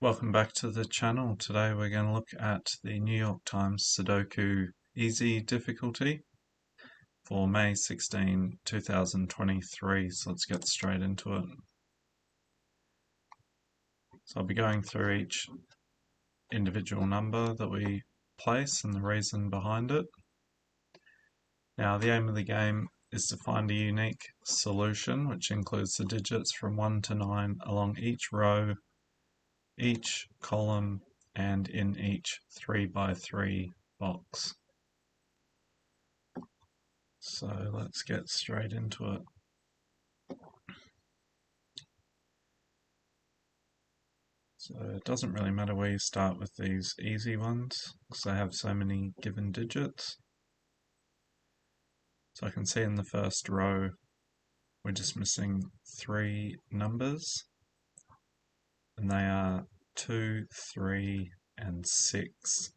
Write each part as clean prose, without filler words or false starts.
Welcome back to the channel. Today we're going to look at the New York Times Sudoku Easy difficulty for May 16, 2023. So let's get straight into it. So I'll be going through each individual number that we place and the reason behind it. Now the aim of the game is to find a unique solution which includes the digits from 1 to 9 along each row, each column, and in each 3x3 box. So let's get straight into it. So it doesn't really matter where you start with these easy ones because they have so many given digits. So I can see in the first row we're just missing 3 numbers, and they are 2, 3, and 6.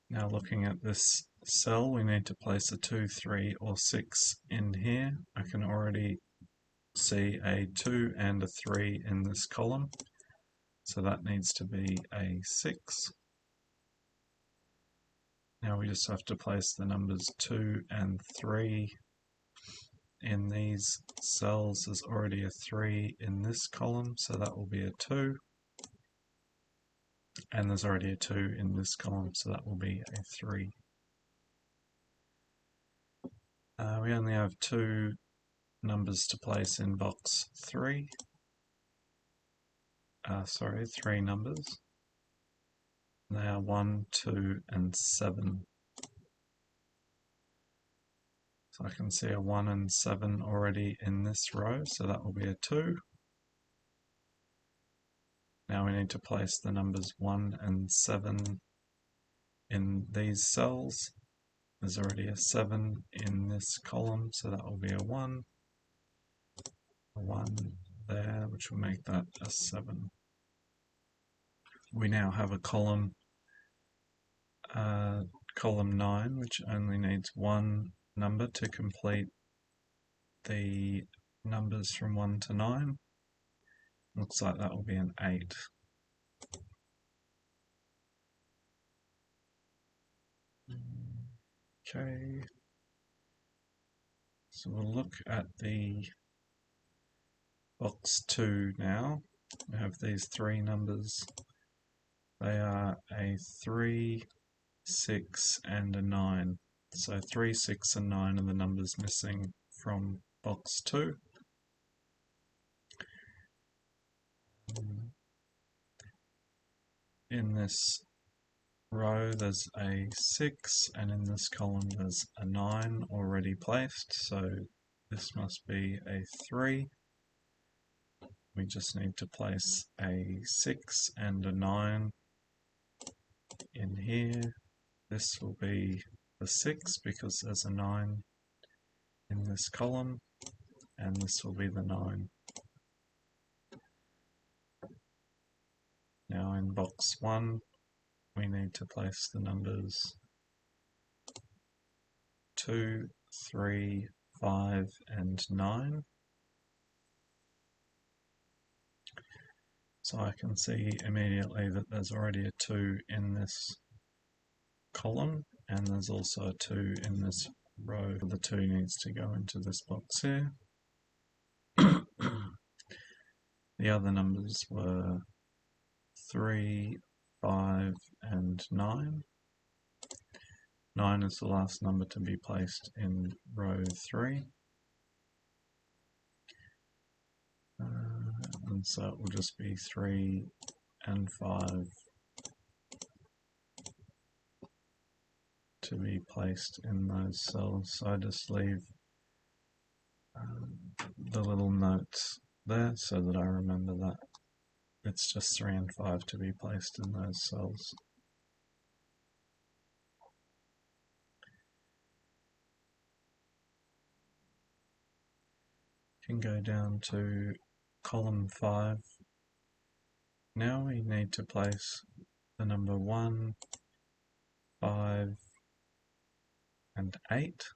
Now looking at this cell, we need to place a 2, 3, or 6 in here. I can already see a 2 and a 3 in this column, so that needs to be a 6. Now we just have to place the numbers 2 and 3 in these cells. There's already a 3 in this column, so that will be a 2. And there's already a 2 in this column, so that will be a 3. We only have 2 numbers to place in box 3. 3 numbers. They are 1, 2, and 7. So I can see a 1 and 7 already in this row, so that will be a 2. Now we need to place the numbers 1 and 7 in these cells. There's already a 7 in this column, so that will be a 1 there, which will make that a 7. We now have a column 9, which only needs 1 number to complete the numbers from 1 to 9. Looks like that will be an 8. Okay, so we'll look at the box 2 now. We have these 3 numbers. They are a 3, 6, and a 9. So 3, 6, and 9 are the numbers missing from box 2. In this row there's a 6, and in this column there's a 9 already placed, so this must be a 3. We just need to place a 6 and a 9 in here. This will be the 6 because there's a 9 in this column, and this will be the 9. Now in box 1 we need to place the numbers 2, 3, 5, and 9. So I can see immediately that there's already a 2 in this column, and there's also a 2 in this row. The 2 needs to go into this box here. The other numbers were 3, 5, and 9. 9 is the last number to be placed in row 3. And so it will just be 3 and 5 to be placed in those cells. So I just leave the little notes there so that I remember that it's just 3 and 5 to be placed in those cells. Can go down to column 5. Now we need to place the number 1, 5, and 8.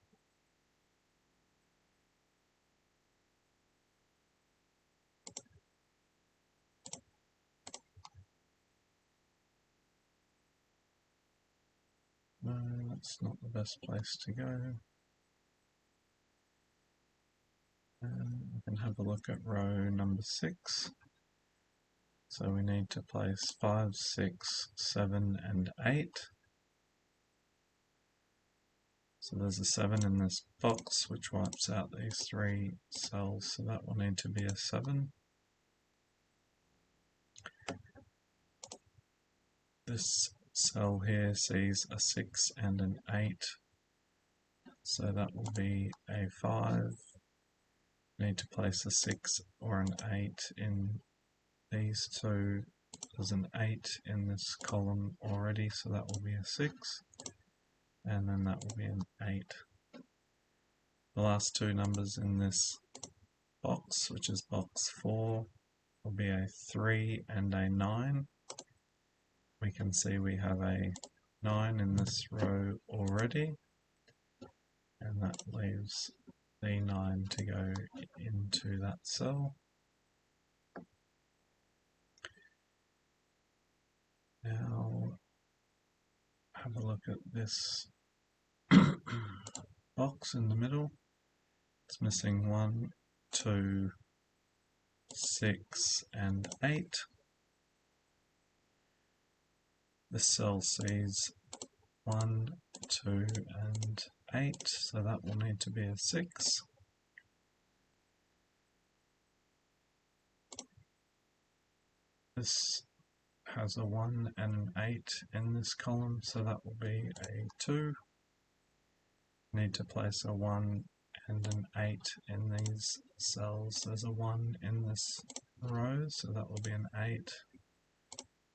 that's not the best place to go. We can have a look at row number 6. So we need to place 5, 6, 7 and 8. So there's a 7 in this box which wipes out these 3 cells, so that will need to be a 7. This cell here sees a 6 and an 8, so that will be a 5. Need to place a 6 or an 8 in these two. There's an 8 in this column already, so that will be a 6, and then that will be an 8. The last two numbers in this box, which is box 4, will be a 3 and a 9. We can see we have a 9 in this row already, and that leaves the 9 to go into that cell. Now have a look at this box in the middle. It's missing 1, 2, 6 and 8. This cell sees 1, 2 and 8, so that will need to be a 6. This has a 1 and an 8 in this column, so that will be a 2. Need to place a 1 and an 8 in these cells. There's a 1 in this row, so that will be an 8,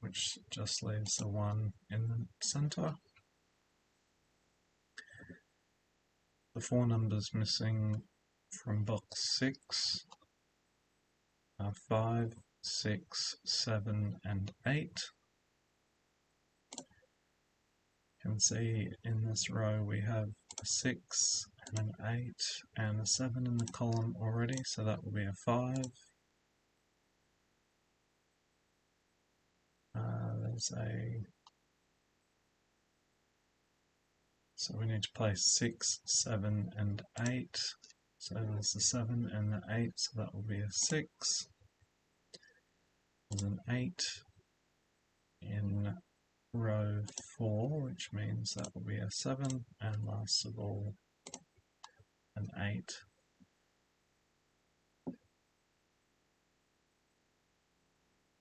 which just leaves a 1 in the center. The 4 numbers missing from box 6 are 5, 6, 7 and 8. You can see in this row we have a 6 and an 8 and a 7 in the column already, so that will be a 5. So we need to place 6, 7 and 8. So there's the 7 and the 8, so that will be a 6. There's an 8 in row 4, which means that will be a 7, and last of all an 8.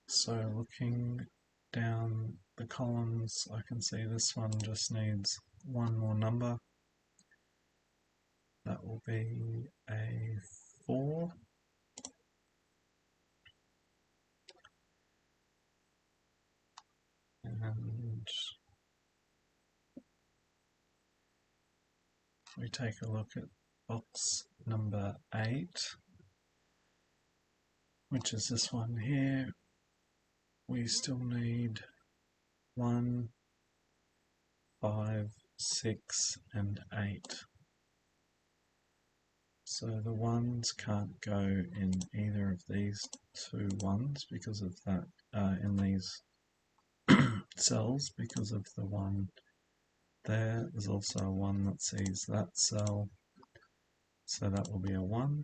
So looking down the columns, I can see this one just needs one more number. That will be a 4. And if we take a look at box number 8, which is this one here, we still need 1, 5, 6 and 8. So the 1s can't go in either of these two 1s because of that, in these cells, because of the 1 there. There's also a 1 that sees that cell, so that will be a 1.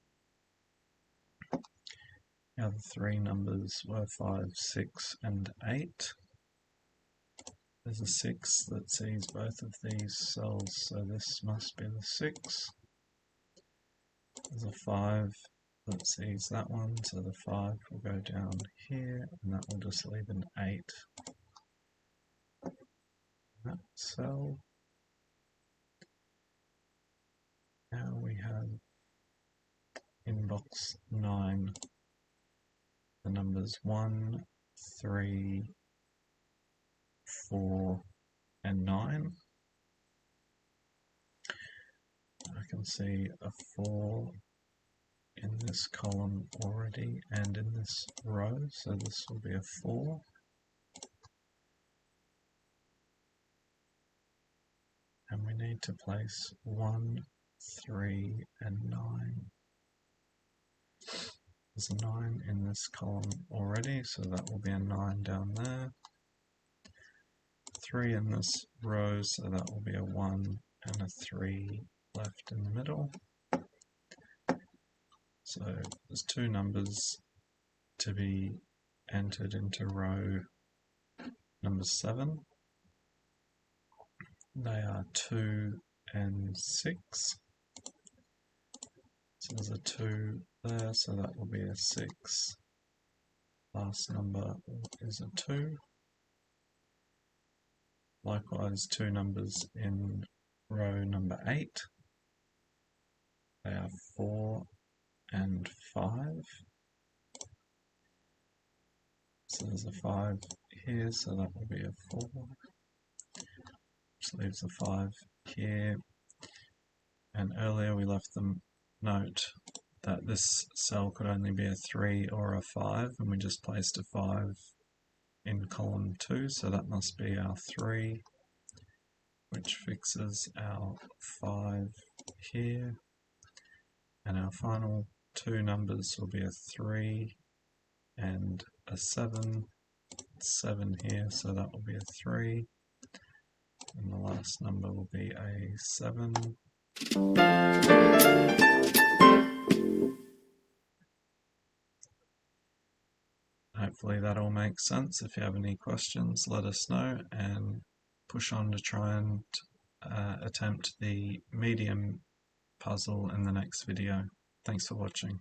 The other 3 numbers were 5, 6 and 8. There's a 6 that sees both of these cells, so this must be the 6. There's a 5 that sees that one, so the 5 will go down here, and that will just leave an 8. That cell. Now we have in box 9 the numbers 1, 3, 4 and 9. I can see a 4 in this column already and in this row, so this will be a 4. And we need to place 1, 3 and 9. There's a 9 in this column already, so that will be a 9 down there. 3 in this row, so that will be a 1 and a 3 left in the middle. So there's 2 numbers to be entered into row number 7. They are 2 and 6. So there's a 2 there, so that will be a 6. Last number is a 2. Likewise, 2 numbers in row number 8. They are 4 and 5. So there's a 5 here, so that will be a 4. Which leaves a 5 here. And earlier we left the note that this cell could only be a 3 or a 5, and we just placed a 5 in column 2, so that must be our 3, which fixes our 5 here. And our final 2 numbers will be a 3 and a 7. 7 here, so that will be a 3. And the last number will be a 7. Hopefully that all makes sense. If you have any questions, let us know, and push on to try and attempt the medium puzzle in the next video. Thanks for watching.